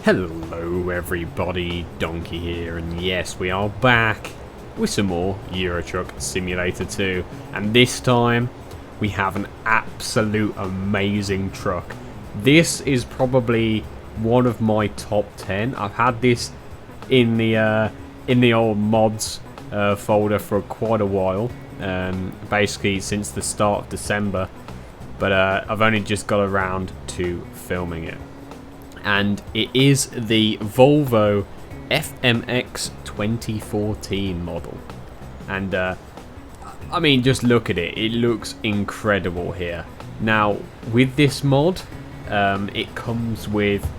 Hello everybody, Donkey here, and yes, we are back with some more Euro Truck Simulator 2, and this time we have an absolute amazing truck. This is probably one of my top 10. I've had this in the old mods folder for quite a while, basically since the start of December, but I've only just got around to filming it. And it is the Volvo FMX 2014 model. And I mean, just look at it. It looks incredible here. Now, with this mod, it comes with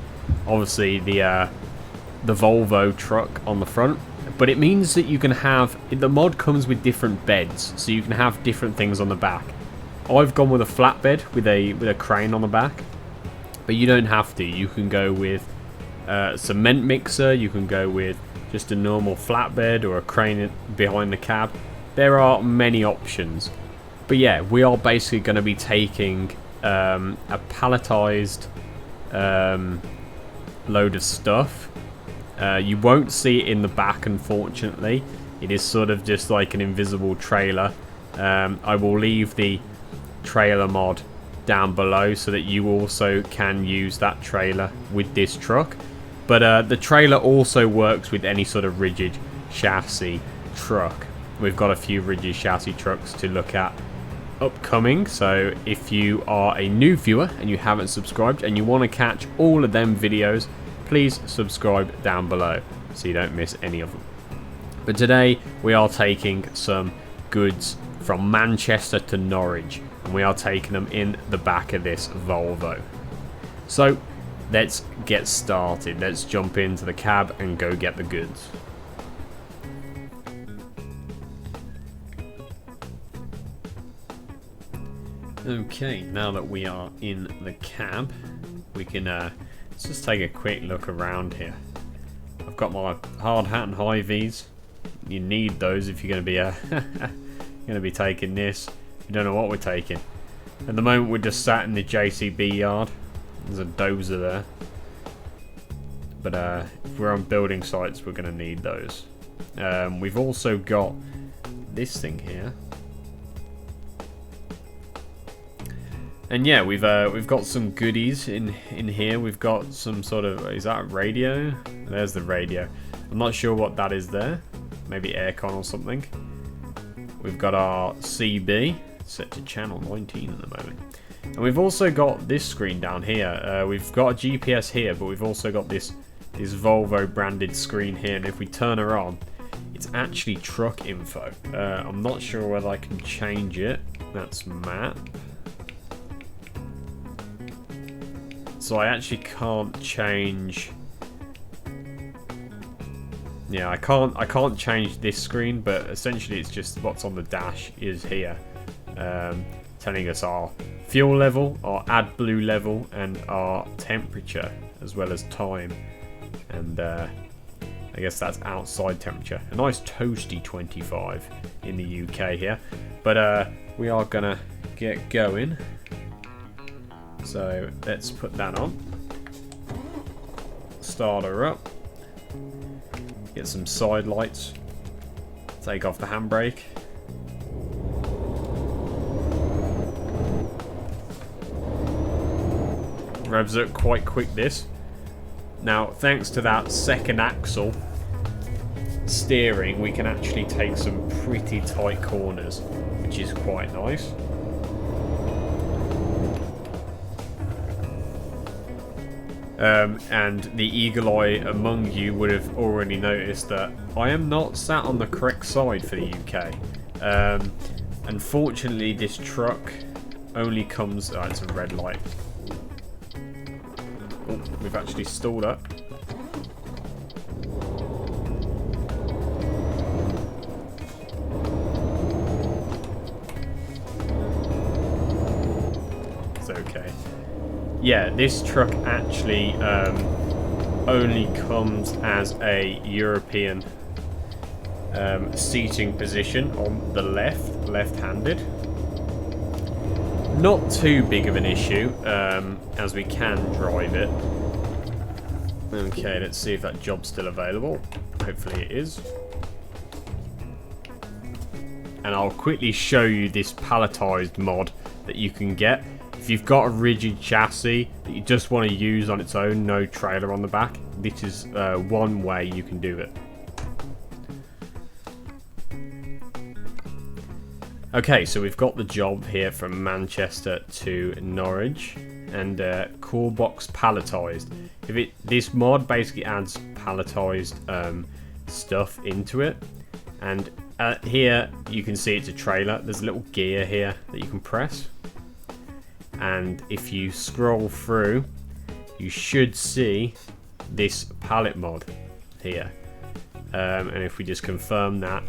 obviously the Volvo truck on the front, but it means that you can have, the mod comes with different beds, so you can have different things on the back. I've gone with a flatbed with a crane on the back. But you don't have to. You can go with a cement mixer, you can go with just a normal flatbed or a crane behind the cab. There are many options. But yeah, we are basically going to be taking a palletized load of stuff. You won't see it in the back, unfortunately. It is sort of just like an invisible trailer. I will leave the trailer mod down below so that you also can use that trailer with this truck, but the trailer also works with any sort of rigid chassis truck. We've got a few rigid chassis trucks to look at upcoming, so if you are a new viewer and you haven't subscribed and you want to catch all of them videos, please subscribe down below so you don't miss any of them. But today we are taking some goods from Manchester to Norwich, and we are taking them in the back of this Volvo. So let's get started. Let's jump into the cab and go get the goods. Okay, now that we are in the cab, we can let's just take a quick look around here. I've got my hard hat and high V's. You need those if you're going to be taking this. You don't know what we're taking. At the moment we're just sat in the JCB yard. There's a dozer there. But if we're on building sites, we're going to need those. We've also got this thing here. And yeah, we've got some goodies in here. We've got some sort of, is that a radio? There's the radio. I'm not sure what that is there. Maybe aircon or something. We've got our CB set to channel 19 at the moment, and we've also got this screen down here. We've got a GPS here, but we've also got this Volvo branded screen here, and if we turn her on, it's actually truck info. I'm not sure whether I can change it. That's map. So I actually can't change. Yeah, I can't change this screen, but essentially it's just what's on the dash is here, telling us our fuel level, our AdBlue level, and our temperature, as well as time. And I guess that's outside temperature. A nice toasty 25 in the UK here. But we are gonna get going. So let's put that on. Start her up. Get some side lights. Take off the handbrake. Revs up quite quick this. Now, thanks to that second axle steering, we can actually take some pretty tight corners, which is quite nice. And the eagle eye among you would have already noticed that I am not sat on the correct side for the UK. Unfortunately, this truck only comes... Oh, it's a red light. Oh, we've actually stalled up. It's okay. Yeah, this truck actually only comes as a European seating position on the left-handed. Not too big of an issue, as we can drive it. Okay, let's see if that job's still available. Hopefully it is. And I'll quickly show you this palletized mod that you can get. If you've got a rigid chassis that you just want to use on its own, no trailer on the back, this is one way you can do it. Okay, so we've got the job here from Manchester to Norwich, and core box palletized. This mod basically adds palletized stuff into it, and here you can see it's a trailer. There's a little gear here that you can press. And if you scroll through, you should see this pallet mod here. And if we just confirm that,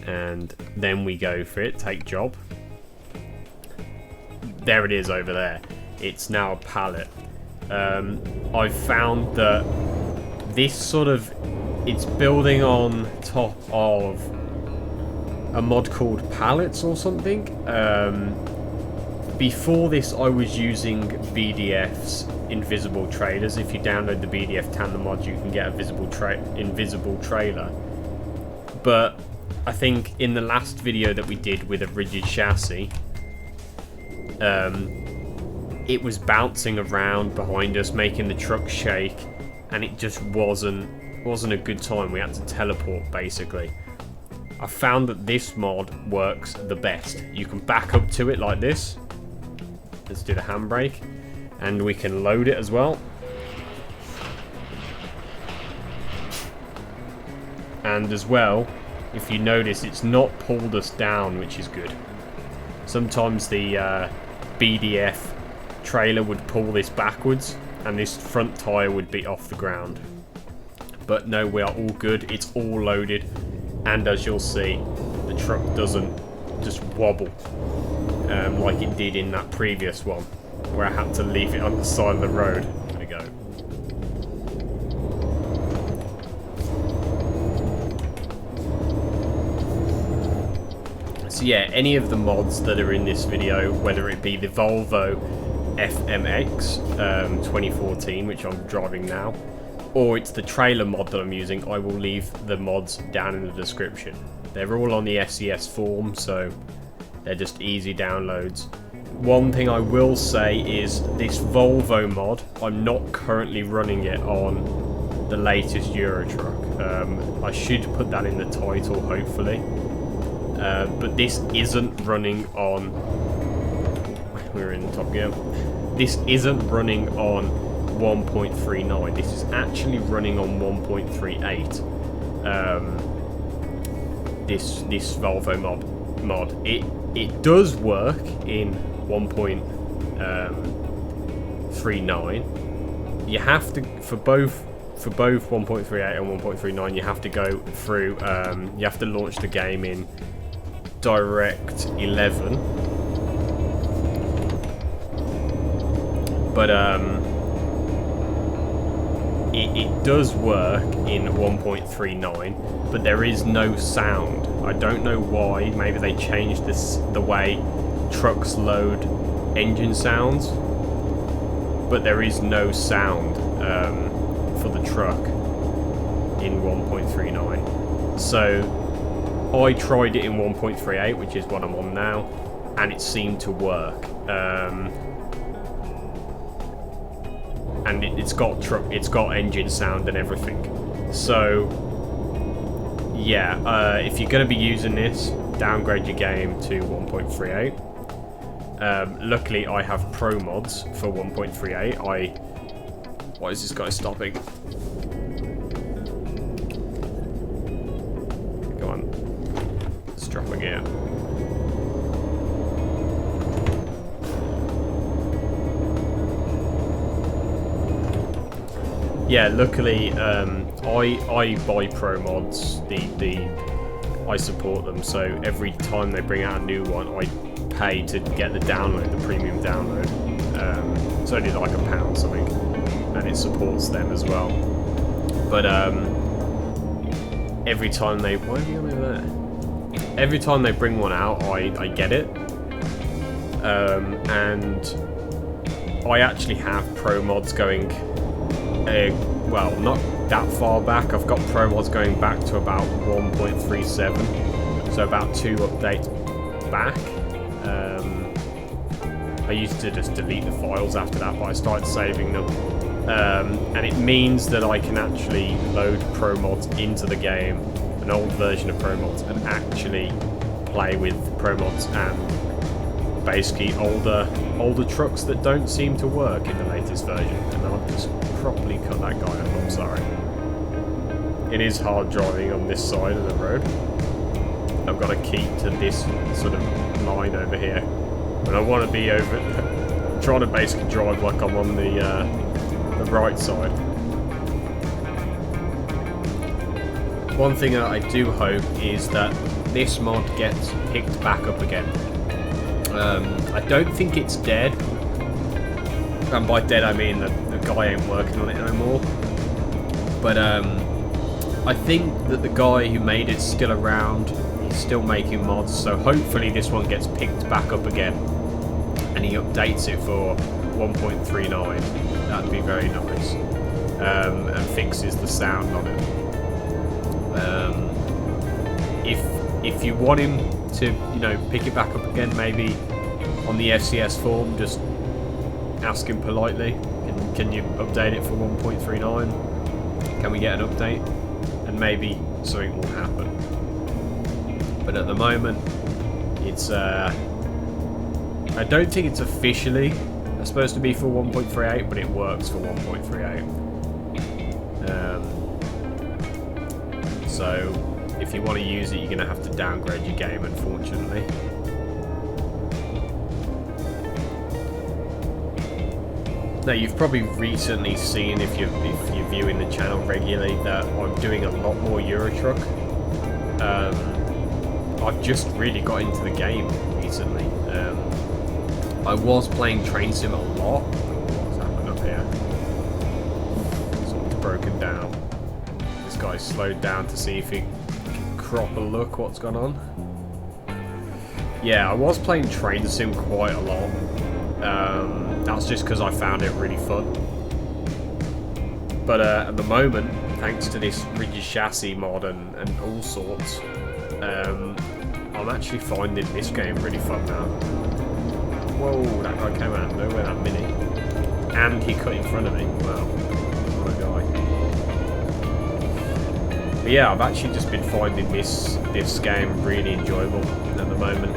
and then we go for it, take job. There it is over there. It's now a pallet. I've found that this sort of, it's building on top of a mod called Pallets or something. Before this, I was using BDF's invisible trailers. If you download the BDF Tandem mod, you can get a invisible trailer. But I think in the last video that we did with a rigid chassis, it was bouncing around behind us, making the truck shake, and it just wasn't a good time. We had to teleport basically. I found that this mod works the best. You can back up to it like this. Let's do the handbrake, and we can load it as well. And as well, if you notice, it's not pulled us down, which is good. Sometimes the BDF trailer would pull this backwards, and this front tyre would be off the ground. But no, we are all good. It's all loaded, and as you'll see, the truck doesn't just wobble like it did in that previous one, where I had to leave it on the side of the road. There we go. So yeah, any of the mods that are in this video, whether it be the Volvo FMX 2014, which I'm driving now, or it's the trailer mod that I'm using, I will leave the mods down in the description. They're all on the SES form, so they're just easy downloads. One thing I will say is this Volvo mod, I'm not currently running it on the latest Euro truck. I should put that in the title, hopefully. But this isn't running on... We're in Top Gear. This isn't running on 1.39. This is actually running on 1.38. This Volvo mod. It does work in 1.39. You have to, for both 1.38 and 1.39, you have to go through. You have to launch the game in Direct 11. But it does work in 1.39, but there is no sound. I don't know why. Maybe they changed the way trucks load engine sounds, but there is no sound for the truck. in 1.39. So I tried it in 1.38, which is what I'm on now, and it seemed to work. And it's got engine sound and everything. So yeah, if you're going to be using this, downgrade your game to 1.38. Luckily, I have pro mods for 1.38. Why is this guy stopping? Go on. Let's drop a gear. Yeah, luckily, I buy pro mods. I support them. So every time they bring out a new one, I pay to get the download, the premium download. It's only like £1 something, and it supports them as well. But every time they every time they bring one out, I get it, and I actually have pro mods going. Well, not that far back. I've got pro mods going back to about 1.37, so about 2 updates back. I used to just delete the files after that, but I started saving them. And it means that I can actually load pro mods into the game, an old version of pro mods, and actually play with pro mods and basically older trucks that don't seem to work in the latest version. And I'll just properly cut that guy off, I'm sorry. It is hard driving on this side of the road. I've got to keep to this sort of line over here. And I want to be over, trying to basically drive like I'm on the right side. One thing that I do hope is that this mod gets picked back up again. I don't think it's dead, and by dead I mean the guy ain't working on it no more. But I think that the guy who made it's still around. He's still making mods, so hopefully this one gets picked back up again, and he updates it for 1.39. That'd be very nice, and fixes the sound on it. If you want him to, you know, pick it back up again, maybe on the FCS form, just ask him politely. Can you update it for 1.39? Can we get an update? And maybe something will happen. But at the moment, it's I don't think it's officially supposed to be for 1.38, but it works for 1.38. So if you want to use it, you're going to have to downgrade your game, unfortunately. Now, you've probably recently seen, if you're viewing the channel regularly, that I'm doing a lot more Euro Truck. I've just really got into the game recently. I was playing Train Sim a lot. What's happened up here? Something's broken down. This guy slowed down to see if he can crop a look what's gone on. Yeah, I was playing Train Sim quite a lot. That's just because I found it really fun. But at the moment, thanks to this rigid chassis mod and all sorts, I'm actually finding this game really fun now. Whoa, that guy came out of nowhere, that Mini. And he cut in front of me. Wow, what a guy. But yeah, I've actually just been finding this game really enjoyable at the moment.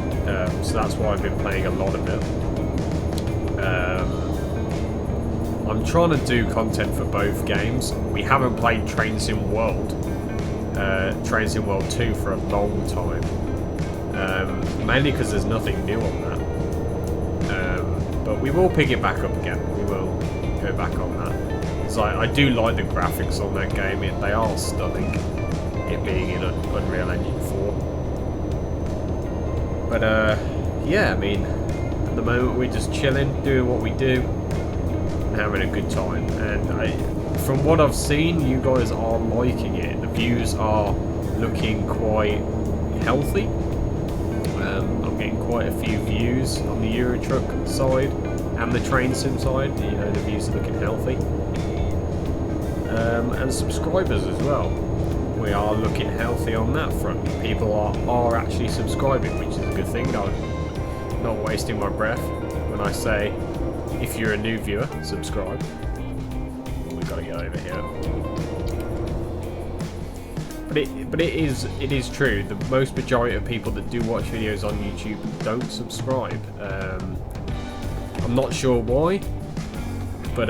So that's why I've been playing a lot of it. I'm trying to do content for both games. We haven't played Train Sim World 2 for a long time. Mainly because there's nothing new on that. But we will pick it back up again. We will go back on that. So I do like the graphics on that game. They are stunning. It being in Unreal Engine 4. But yeah, I mean, at the moment we're just chilling, doing what we do, and having a good time. And from what I've seen, you guys are liking it. The views are looking quite healthy. I'm getting quite a few views on the Euro Truck side and the Train Sim side. You know, the views are looking healthy. And subscribers as well. we are looking healthy on that front. People are actually subscribing, which is a good thing. I'm not wasting my breath when I say, if you're a new viewer, subscribe. We've got to get over here. But it is true. The most majority of people that do watch videos on YouTube don't subscribe. I'm not sure why, but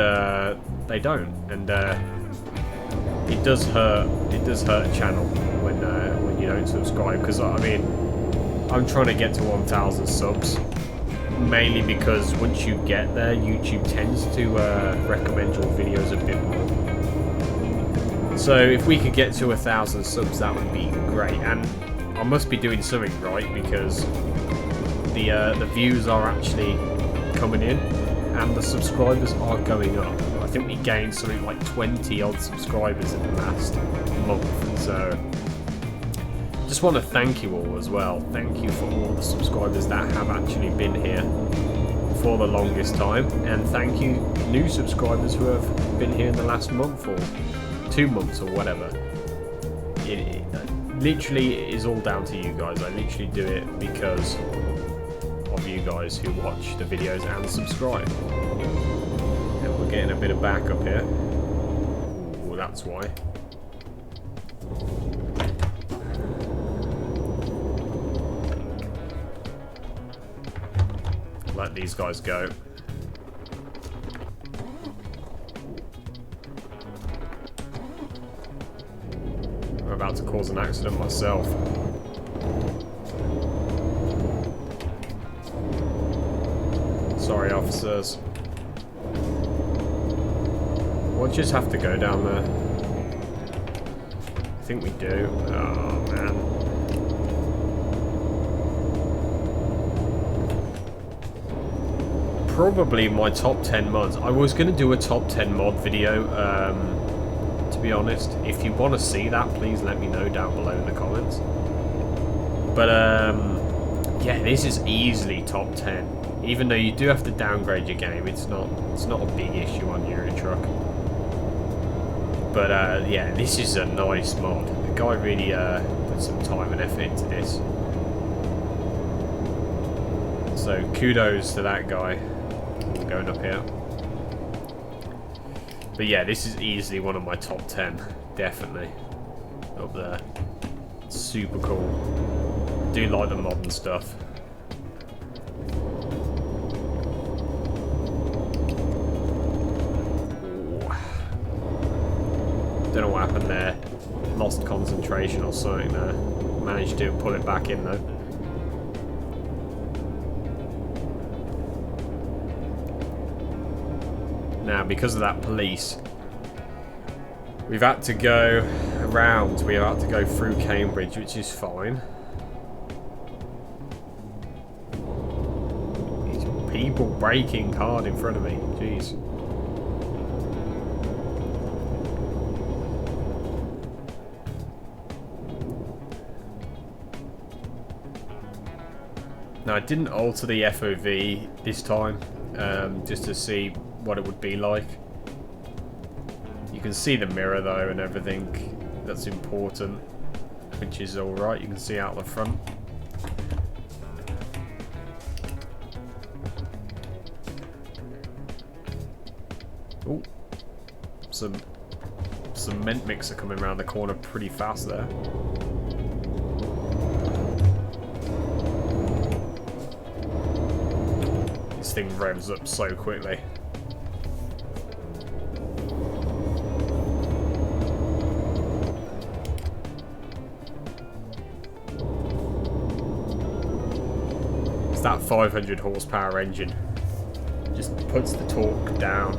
they don't, and it does hurt. It does hurt a channel when you don't subscribe. Because I mean, I'm trying to get to 1,000 subs, mainly because once you get there, YouTube tends to recommend your videos a bit more. So if we could get to 1,000 subs, that would be great. And I must be doing something right, because the views are actually coming in and the subscribers are going up. I think we gained something like 20 odd subscribers in the last month. So just want to thank you all as well. Thank you for all the subscribers that have actually been here for the longest time, and thank you new subscribers who have been here in the last month or 2 months or whatever. It literally is all down to you guys. I literally do it because of you guys who watch the videos and subscribe. And we're getting a bit of backup here. Ooh, that's why. Let these guys go. I'm about to cause an accident myself. Sorry, officers. We'll just have to go down there. I think we do. Oh, man. Probably my top 10 mods. I was going to do a top 10 mod video, to be honest. If you want to see that, please let me know down below in the comments. But, yeah, this is easily top 10. Even though you do have to downgrade your game, it's not a big issue on Euro Truck. But yeah, this is a nice mod. The guy really put some time and effort into this. So kudos to that guy. I'm going up here. But yeah, this is easily one of my top 10. Definitely. Up there. Super cool. Do like the modern stuff. Don't know what happened there. Lost concentration or something there. Managed to pull it back in though. Now, because of that police, we've had to go around. We have had to go through Cambridge, which is fine. These people braking hard in front of me. Jeez. Now, I didn't alter the FOV this time, just to see what it would be like. You can see the mirror though and everything. That's important, which is alright. You can see out the front. Oh, some cement mixer coming around the corner pretty fast there. This thing revs up so quickly. It's that 500 horsepower engine. Just puts the torque down.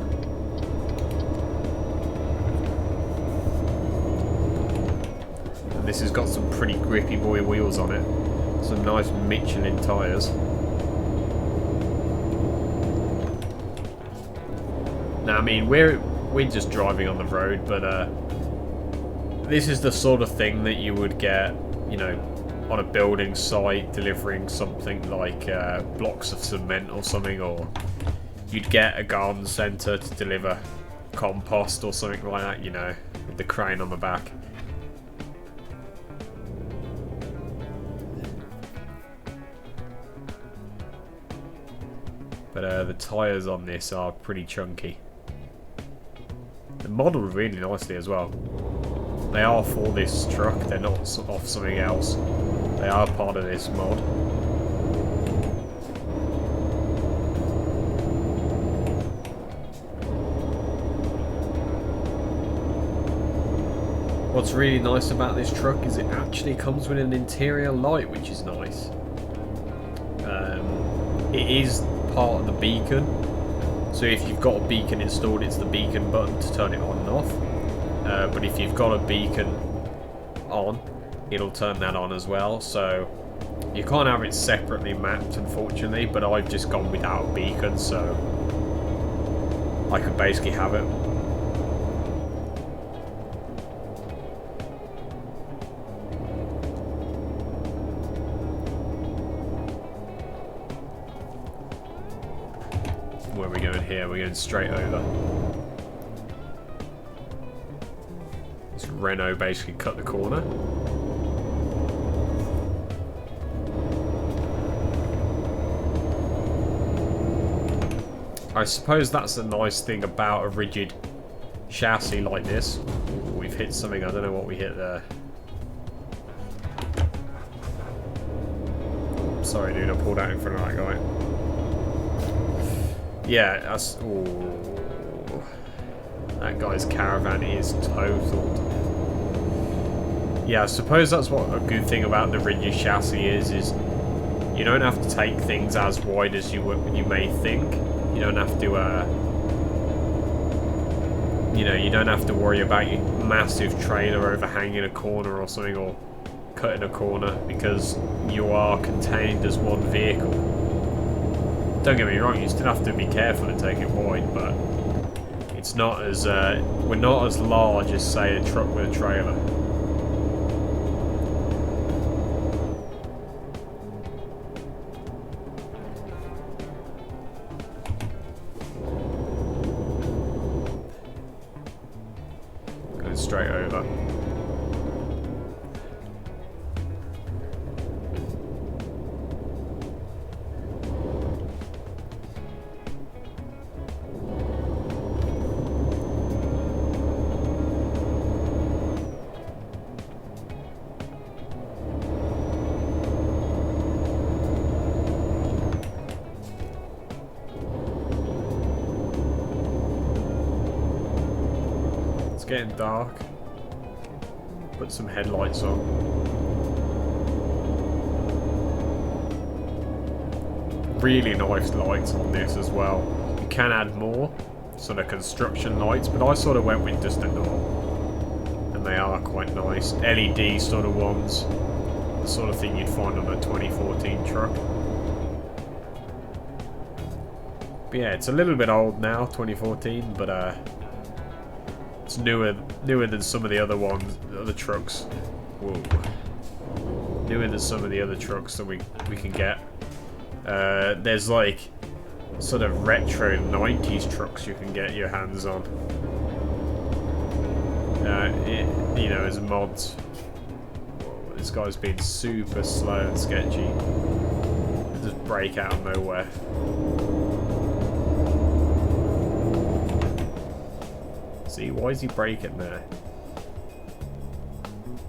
And this has got some pretty grippy boy wheels on it. Some nice Michelin tyres. Now, I mean, we're just driving on the road, but this is the sort of thing that you would get, you know, on a building site, delivering something like blocks of cement or something, or you'd get a garden centre to deliver compost or something like that, you know, with the crane on the back. But the tyres on this are pretty chunky. They're modelled really nicely as well. They are for this truck, they're not off something else. They are part of this mod. What's really nice about this truck is it actually comes with an interior light, which is nice. It is part of the beacon, so if you've got a beacon installed, it's the beacon button to turn it on and off. But if you've got a beacon on, it'll turn that on as well. So you can't have it separately mapped, unfortunately, but I've just gone without a beacon, so I could basically have it. Where are we going here? We're going straight over. This Renault basically cut the corner. I suppose that's the nice thing about a rigid chassis like this. We've hit something, I don't know what we hit there. Sorry dude, I pulled out in front of that guy. Yeah, that's... Ooh, that guy's caravan is totaled. Yeah, I suppose that's what a good thing about the rigid chassis is you don't have to take things as wide as you may think. You don't have to, you don't have to worry about your massive trailer overhanging a corner or something, or cutting a corner, because you are contained as one vehicle. Don't get me wrong, you still have to be careful and take it wide, but it's not as, we're not as large as, say, a truck with a trailer. Going straight over. It's getting dark. Put some headlights on. Really nice lights on this as well. You can add more sort of construction lights, but I sort of went with just a normal, and they are quite nice. LED sort of ones, the sort of thing you'd find on a 2014 truck. But yeah, it's a little bit old now, 2014, but it's newer than some of the other ones, the other trucks. Whoa. Newer than some of the other trucks that we can get. There's like sort of retro 90s trucks you can get your hands on. You know, as mods. Whoa, this guy's being super slow and sketchy. Just break out of nowhere. See, why is he breaking there?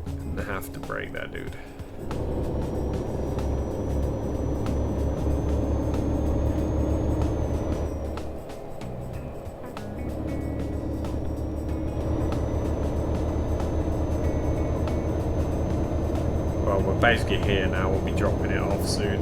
Didn't have to break that, dude. Well, we're basically here now. We'll be dropping it off soon.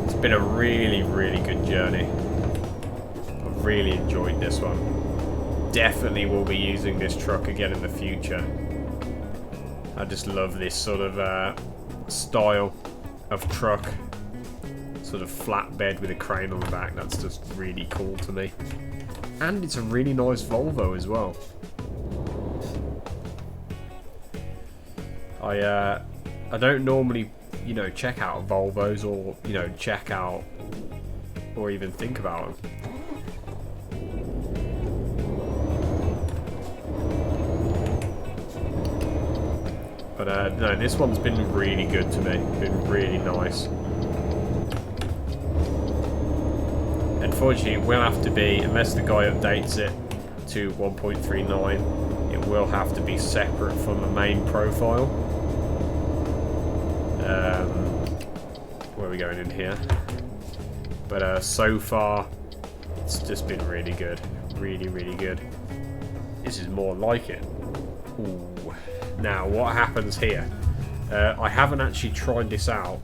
It's been a really, really good journey. I've really enjoyed this one. Definitely will be using this truck again in the future. I just love this sort of style of truck. Sort of flatbed with a crane on the back. That's just really cool to me. And it's a really nice Volvo as well. I don't normally, you know, check out Volvos, or, you know, check out or even think about them. But no, this one's been really good to me. Been really nice. Unfortunately, it will have to be, unless the guy updates it to 1.39, it will have to be separate from the main profile. Where are we going in here? But so far, it's just been really good. Really, really good. This is more like it. Ooh. Now, what happens here? I haven't actually tried this out,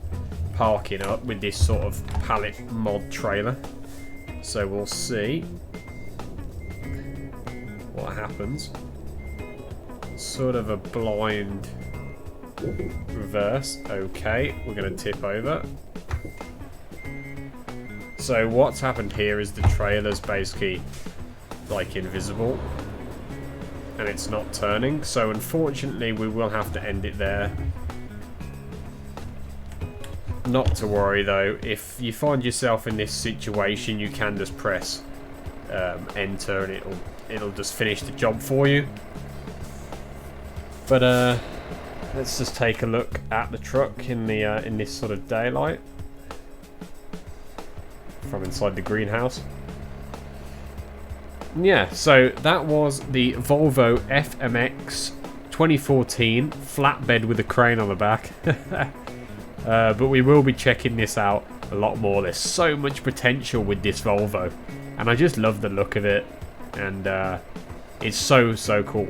parking up with this sort of pallet mod trailer. So we'll see what happens. Sort of a blind reverse. Okay, we're going to tip over. So what's happened here is the trailer's basically like invisible and it's not turning, so unfortunately we will have to end it there. Not to worry though, if you find yourself in this situation, you can just press enter and it'll just finish the job for you. But let's just take a look at the truck in the in this sort of daylight from inside the greenhouse. Yeah, so that was the Volvo FMX 2014 flatbed with a crane on the back. But we will be checking this out a lot more. There's so much potential with this Volvo, and I just love the look of it, and it's so cool.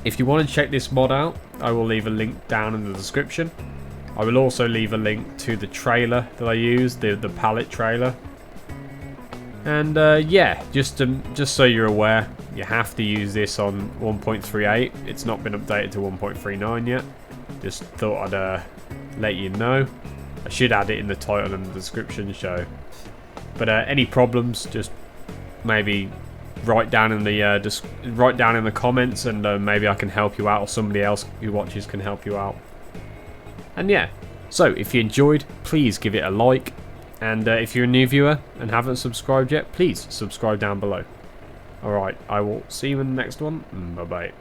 If you want to check this mod out, I will leave a link down in the description. I will also leave a link to the trailer that I used, the pallet trailer. And yeah, just so you're aware, you have to use this on 1.38. It's not been updated to 1.39 yet. Just thought I'd let you know. I should add it in the title and the description show. But any problems, just maybe write down in the comments, and maybe I can help you out, or somebody else who watches can help you out. And yeah, so if you enjoyed, please give it a like. And if you're a new viewer and haven't subscribed yet, please subscribe down below. Alright, I will see you in the next one. Bye bye.